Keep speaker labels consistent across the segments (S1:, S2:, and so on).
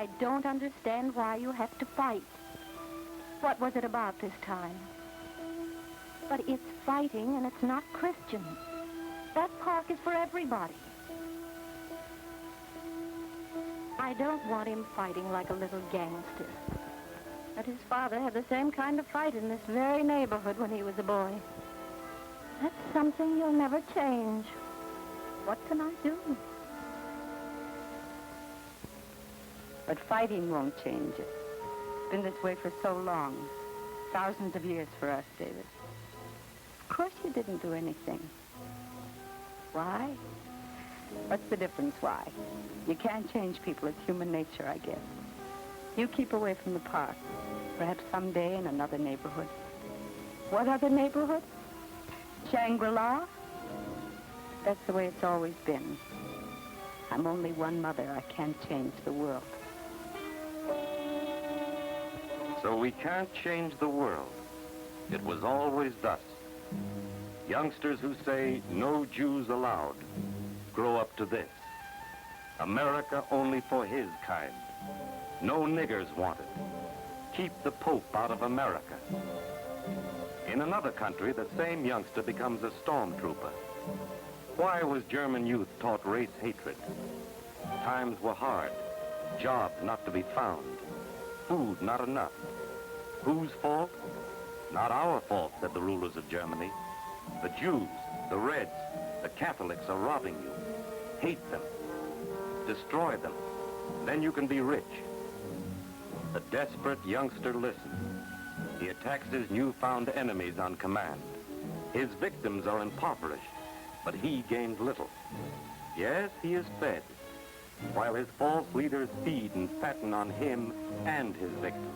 S1: I don't understand why you have to fight. What was it about this time? But it's fighting and it's not Christian. That park is for everybody. I don't want him fighting like a little gangster. But his father had the same kind of fight in this very neighborhood when he was a boy. That's something you'll never change. What can I do?
S2: But fighting won't change it. It's been this way for so long. Thousands of years for us, David. Of course you didn't do anything. Why? What's the difference, why? You can't change people. It's human nature, I guess. You keep away from the park. Perhaps someday in another neighborhood. What other neighborhood? Shangri-La? That's the way it's always been. I'm only one mother. I can't change the world.
S3: So we can't change the world. It was always thus. Youngsters who say, no Jews allowed, grow up to this. America only for his kind. No niggers wanted. Keep the Pope out of America. In another country, the same youngster becomes a stormtrooper. Why was German youth taught race hatred? Times were hard. Jobs not to be found. Food not enough. Whose fault? Not our fault, said the rulers of Germany. The Jews, the Reds, the Catholics are robbing you. Hate them. Destroy them. Then you can be rich. The desperate youngster listens. He attacks his newfound enemies on command. His victims are impoverished, but he gains little. Yes, he is fed, while his false leaders feed and fatten on him and his victims.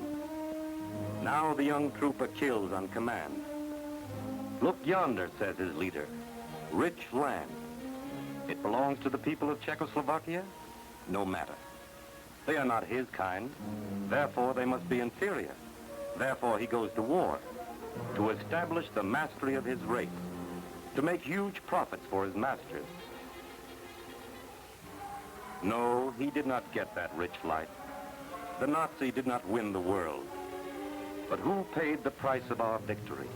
S3: Now the young trooper kills on command. Look yonder, says his leader, rich land. It belongs to the people of Czechoslovakia? No matter. They are not his kind. Therefore, they must be inferior. Therefore, he goes to war to establish the mastery of his race, to make huge profits for his masters. No, he did not get that rich life. The Nazi did not win the world. But who paid the price of our victory?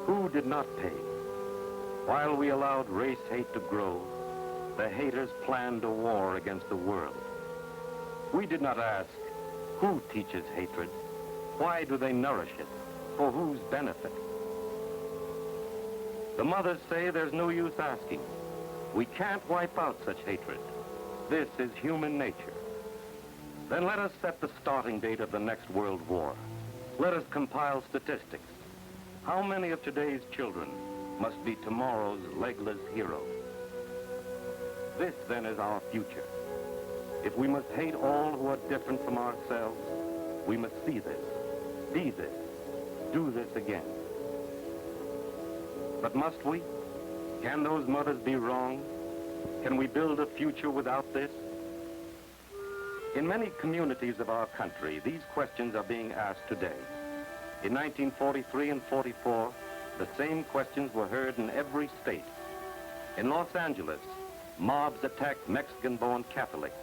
S3: Who did not pay? While we allowed race hate to grow, the haters planned a war against the world. We did not ask, who teaches hatred? Why do they nourish it? For whose benefit? The mothers say there's no use asking. We can't wipe out such hatred. This is human nature. Then let us set the starting date of the next world war. Let us compile statistics. How many of today's children must be tomorrow's legless heroes? This, then, is our future. If we must hate all who are different from ourselves, we must see this, be this, do this again. But must we? Can those mothers be wrong? Can we build a future without this? In many communities of our country, these questions are being asked today. In 1943 and 44, the same questions were heard in every state. In Los Angeles, mobs attacked Mexican-born Catholics.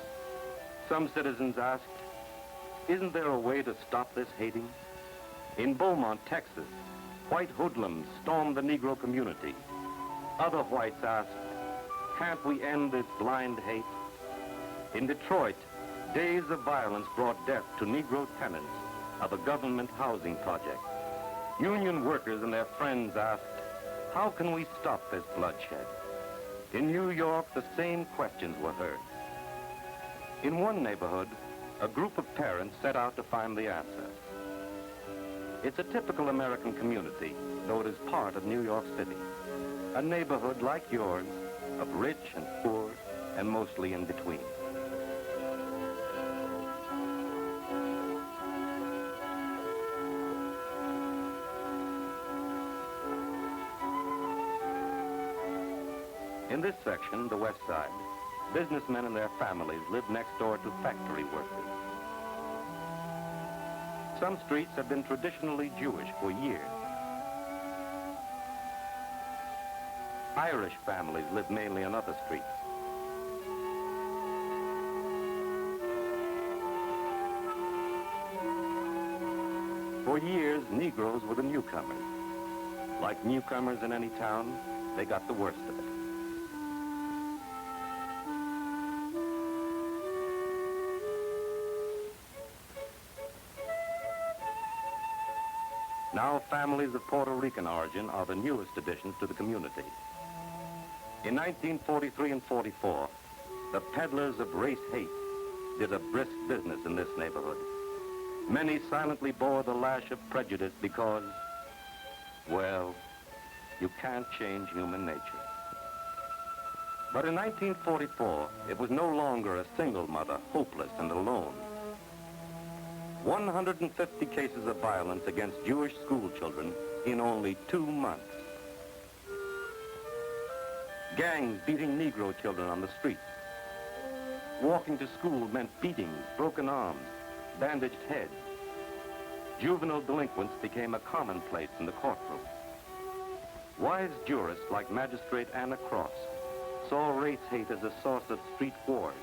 S3: Some citizens asked, isn't there a way to stop this hating? In Beaumont, Texas, white hoodlums stormed the Negro community. Other whites asked, can't we end this blind hate? In Detroit, days of violence brought death to Negro tenants of a government housing project. Union workers and their friends asked, how can we stop this bloodshed? In New York, the same questions were heard. In one neighborhood, a group of parents set out to find the answer. It's a typical American community, though it is part of New York City. A neighborhood like yours, of rich and poor, and mostly in between. In this section, the West Side, businessmen and their families live next door to factory workers. Some streets have been traditionally Jewish for years. Irish families live mainly on other streets. For years, Negroes were the newcomers. Like newcomers in any town, they got the worst of it. Now, families of Puerto Rican origin are the newest additions to the community. In 1943 and 44, the peddlers of race hate did a brisk business in this neighborhood. Many silently bore the lash of prejudice because, well, you can't change human nature. But in 1944, it was no longer a single mother, hopeless and alone. 150 cases of violence against Jewish school children in only 2 months. Gangs beating Negro children on the streets. Walking to school meant beatings, broken arms, bandaged heads. Juvenile delinquents became a commonplace in the courtroom. Wise jurists like Magistrate Anna Cross saw race hate as a source of street wars.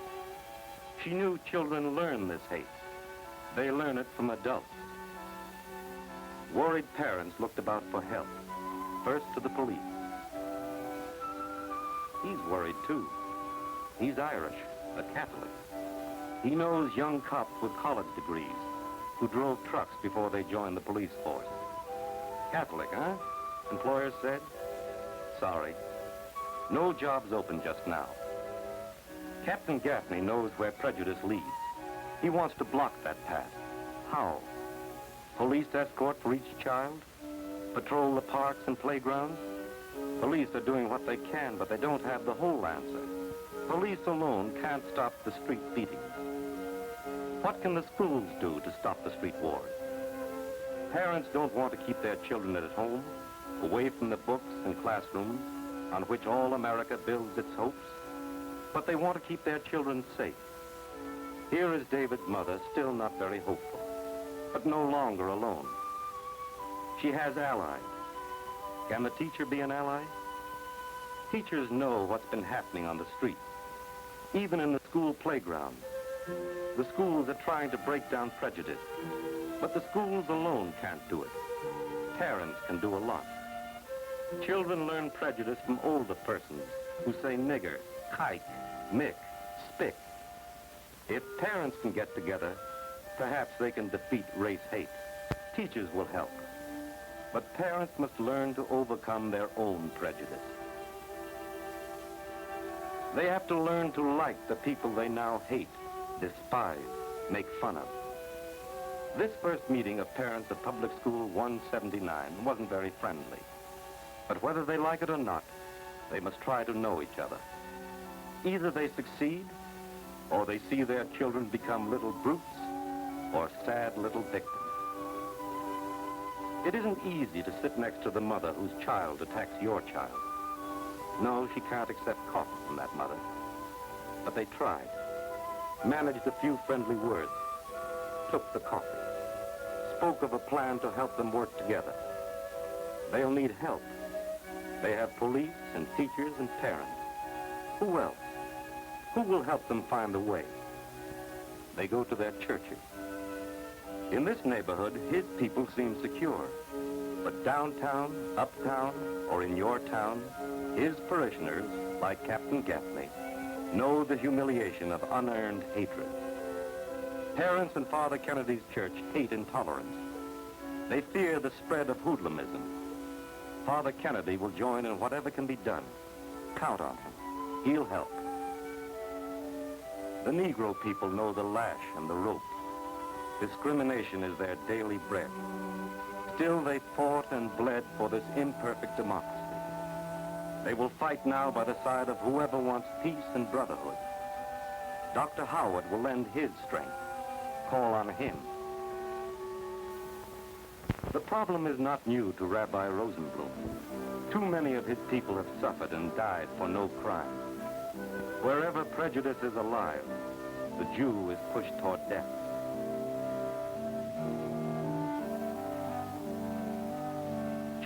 S3: She knew children learn this hate. They learn it from adults. Worried parents looked about for help, first to the police. He's worried too. He's Irish, a Catholic. He knows young cops with college degrees who drove trucks before they joined the police force. Catholic, huh? Employers said. Sorry. No jobs open just now. Captain Gaffney knows where prejudice leads. He wants to block that path. How? Police escort for each child? Patrol the parks and playgrounds? Police are doing what they can, but they don't have the whole answer. Police alone can't stop the street beatings. What can the schools do to stop the street wars? Parents don't want to keep their children at home, away from the books and classrooms on which all America builds its hopes, but they want to keep their children safe. Here is David's mother, still not very hopeful, but no longer alone. She has allies. Can the teacher be an ally? Teachers know what's been happening on the streets, even in the school playground. The schools are trying to break down prejudice, but the schools alone can't do it. Parents can do a lot. Children learn prejudice from older persons who say nigger, kike, mick, spick. If parents can get together, perhaps they can defeat race hate. Teachers will help. But parents must learn to overcome their own prejudice. They have to learn to like the people they now hate, despise, make fun of. This first meeting of parents of Public School 179 wasn't very friendly. But whether they like it or not, they must try to know each other. Either they succeed, or they see their children become little brutes or sad little victims. It isn't easy to sit next to the mother whose child attacks your child. No, she can't accept coffee from that mother. But they tried, managed a few friendly words, took the coffee, spoke of a plan to help them work together. They'll need help. They have police and teachers and parents. Who else? Who will help them find the way? They go to their churches. In this neighborhood, his people seem secure. But downtown, uptown, or in your town, his parishioners, like Captain Gaffney, know the humiliation of unearned hatred. Parents in Father Kennedy's church hate intolerance. They fear the spread of hoodlumism. Father Kennedy will join in whatever can be done. Count on him. He'll help. The Negro people know the lash and the rope. Discrimination is their daily bread. Still, they fought and bled for this imperfect democracy. They will fight now by the side of whoever wants peace and brotherhood. Dr. Howard will lend his strength. Call on him. The problem is not new to Rabbi Rosenblum. Too many of his people have suffered and died for no crime. Wherever prejudice is alive, the Jew is pushed toward death.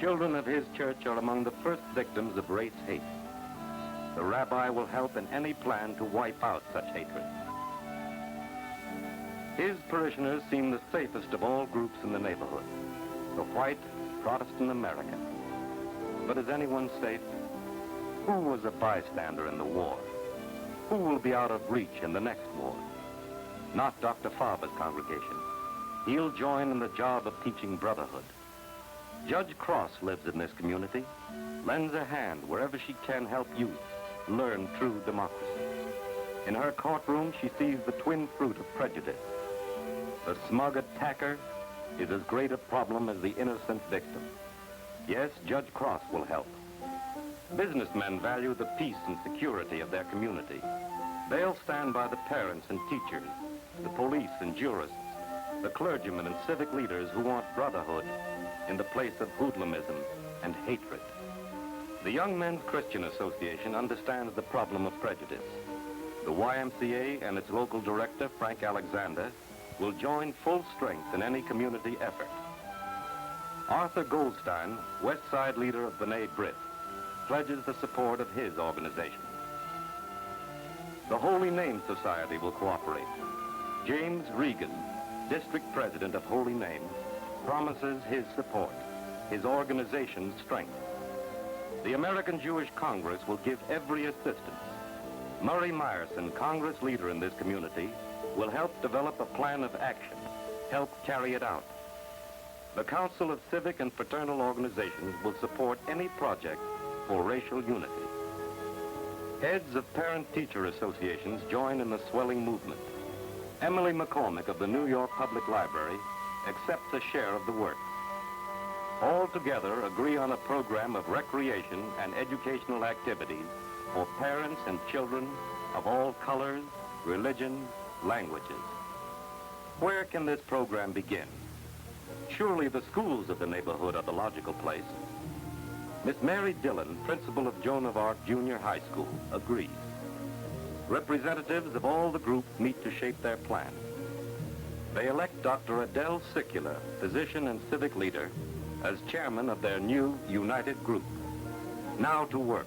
S3: Children of his church are among the first victims of race hate. The rabbi will help in any plan to wipe out such hatred. His parishioners seem the safest of all groups in the neighborhood. the white Protestant American. But is anyone safe? Who was a bystander in the war? Who will be out of reach in the next war? Not Dr. Farber's congregation. He'll join in the job of teaching brotherhood. Judge Cross lives in this community, lends a hand wherever she can help youth learn true democracy. In her courtroom, she sees the twin fruit of prejudice. The smug attacker is as great a problem as the innocent victim. Yes, Judge Cross will help. Businessmen value the peace and security of their community. They'll stand by the parents and teachers, the police and jurists, the clergymen and civic leaders who want brotherhood in the place of hoodlumism and hatred. The Young Men's Christian Association understands the problem of prejudice. The YMCA and its local director, Frank Alexander, will join full strength in any community effort. Arthur Goldstein, West Side leader of B'nai B'rith, pledges the support of his organization. The Holy Name Society will cooperate. James Regan, district president of Holy Name, promises his support, his organization's strength. The American Jewish Congress will give every assistance. Murray Myerson, Congress leader in this community, will help develop a plan of action, help carry it out. The Council of Civic and Fraternal Organizations will support any project for racial unity. Heads of parent-teacher associations join in the swelling movement. Emily McCormick of the New York Public Library accepts a share of the work. All together agree on a program of recreation and educational activities for parents and children of all colors, religions, languages. Where can this program begin? Surely the schools of the neighborhood are the logical place. Miss Mary Dillon, principal of Joan of Arc Junior High School, agrees. Representatives of all the groups meet to shape their plan. They elect Dr. Adele Sikula, physician and civic leader, as chairman of their new united group. Now to work.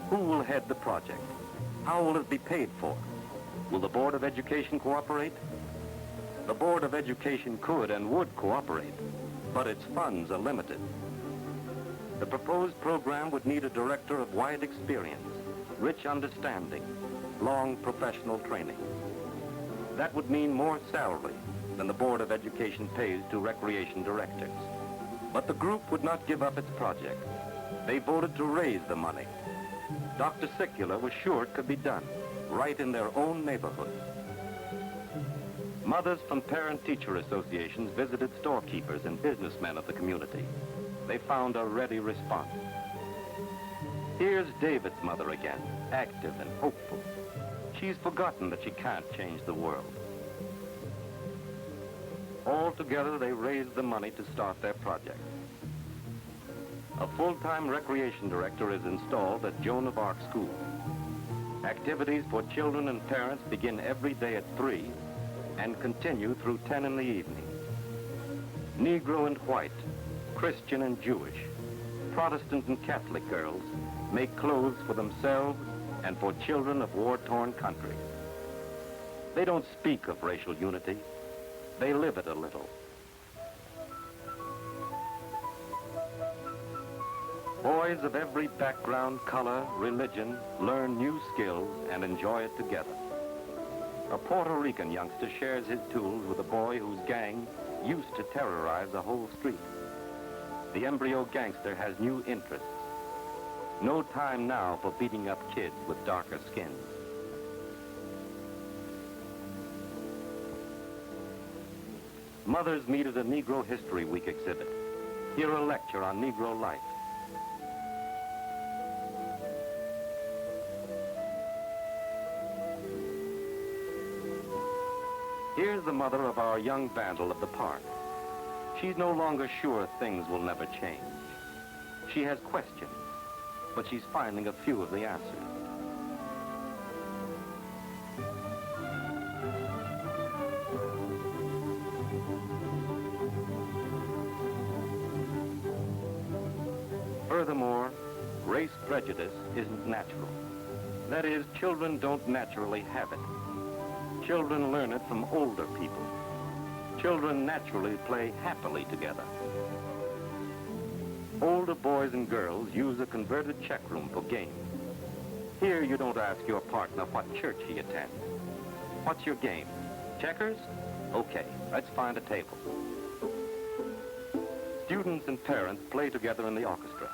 S3: Who will head the project? How will it be paid for? Will the Board of Education cooperate? The Board of Education could and would cooperate, but its funds are limited. The proposed program would need a director of wide experience, rich understanding, long professional training. That would mean more salary than the Board of Education pays to recreation directors. But the group would not give up its project. They voted to raise the money. Dr. Sikula was sure it could be done, right in their own neighborhood. Mothers from parent-teacher associations visited storekeepers and businessmen of the community. They found a ready response. Here's David's mother again, active and hopeful. She's forgotten that she can't change the world. All together, they raised the money to start their project. A full-time recreation director is installed at Joan of Arc School. Activities for children and parents begin every day at 3 and continue through 10 in the evening. Negro and white, Christian and Jewish, Protestant and Catholic girls make clothes for themselves and for children of war-torn countries. They don't speak of racial unity. They live it a little. Boys of every background, color, religion learn new skills and enjoy it together. A Puerto Rican youngster shares his tools with a boy whose gang used to terrorize a whole street. The embryo gangster has new interests. No time now for beating up kids with darker skins. Mothers meet at a Negro History Week exhibit. Hear a lecture on Negro life. Here's the mother of our young vandal of the park. She's no longer sure things will never change. She has questions, but she's finding a few of the answers. Furthermore, race prejudice isn't natural. That is, children don't naturally have it. Children learn it from older people. Children naturally play happily together. older boys and girls use a converted check room for games. Here you don't ask your partner what church he attends. What's your game? Checkers? Okay, let's find a table. Students and parents play together in the orchestra.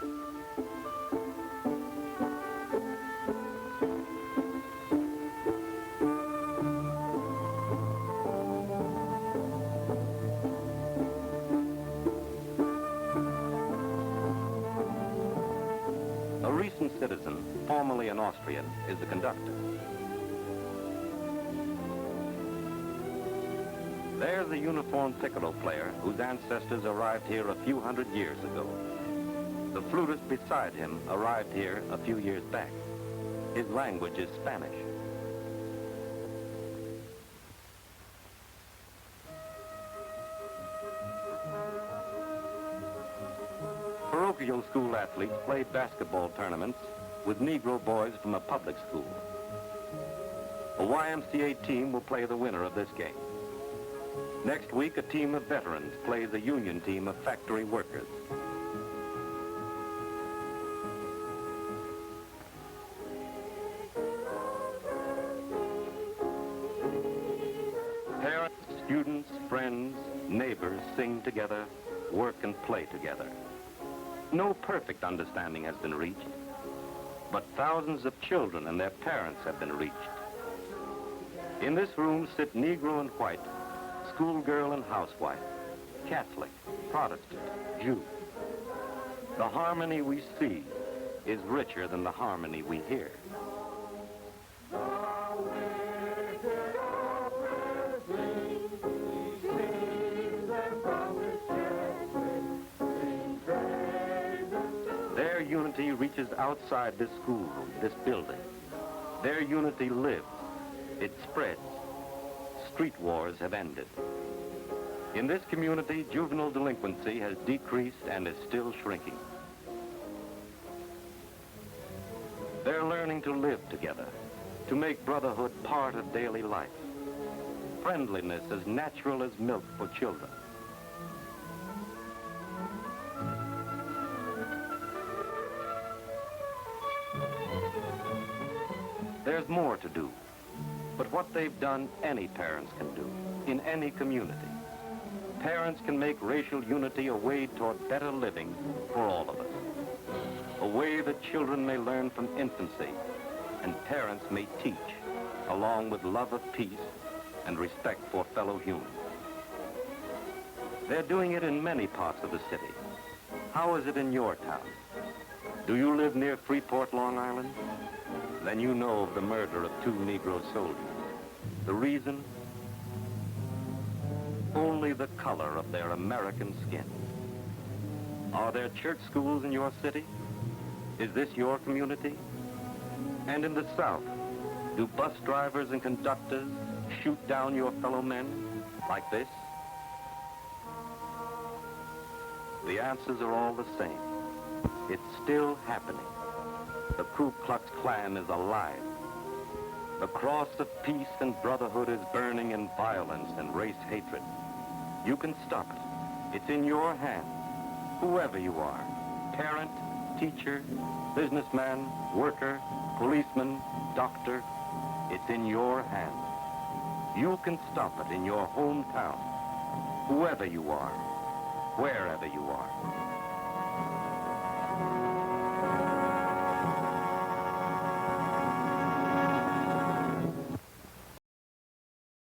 S3: A recent citizen, formerly an Austrian, is the conductor. There's a uniformed piccolo player whose ancestors arrived here a few hundred years ago. The flutist beside him arrived here a few years back. His language is Spanish. Parochial school athletes play basketball tournaments with Negro boys from a public school. A YMCA team will play the winner of this game. Next week, a team of veterans plays a union team of factory workers. Parents, students, friends, neighbors sing together, work and play together. No perfect understanding has been reached, but thousands of children and their parents have been reached. In this room sit Negro and white, schoolgirl and housewife, Catholic, Protestant, Jew. The harmony we see is richer than the harmony we hear. Their unity reaches outside this schoolroom, this building. Their unity lives. It spreads. Street wars have ended. In this community, juvenile delinquency has decreased and is still shrinking. They're learning to live together, to make brotherhood part of daily life. Friendliness as natural as milk for children. There's more to do. But what they've done, any parents can do, in any community. Parents can make racial unity a way toward better living for all of us. A way that children may learn from infancy, and parents may teach, along with love of peace and respect for fellow humans. They're doing it in many parts of the city. How is it in your town? Do you live near Freeport, Long Island? Then you know of the murder of 2 Negro soldiers. The reason? Only the color of their American skin. Are there church schools in your city? Is this your community? And in the South, do bus drivers and conductors shoot down your fellow men like this? The answers are all the same. It's still happening. The Ku Klux Klan is alive. The cross of peace and brotherhood is burning in violence and race hatred. You can stop it. It's in your hands, whoever you are, parent, teacher, businessman, worker, policeman, doctor. It's in your hands. You can stop it in your hometown, whoever you are, wherever you are.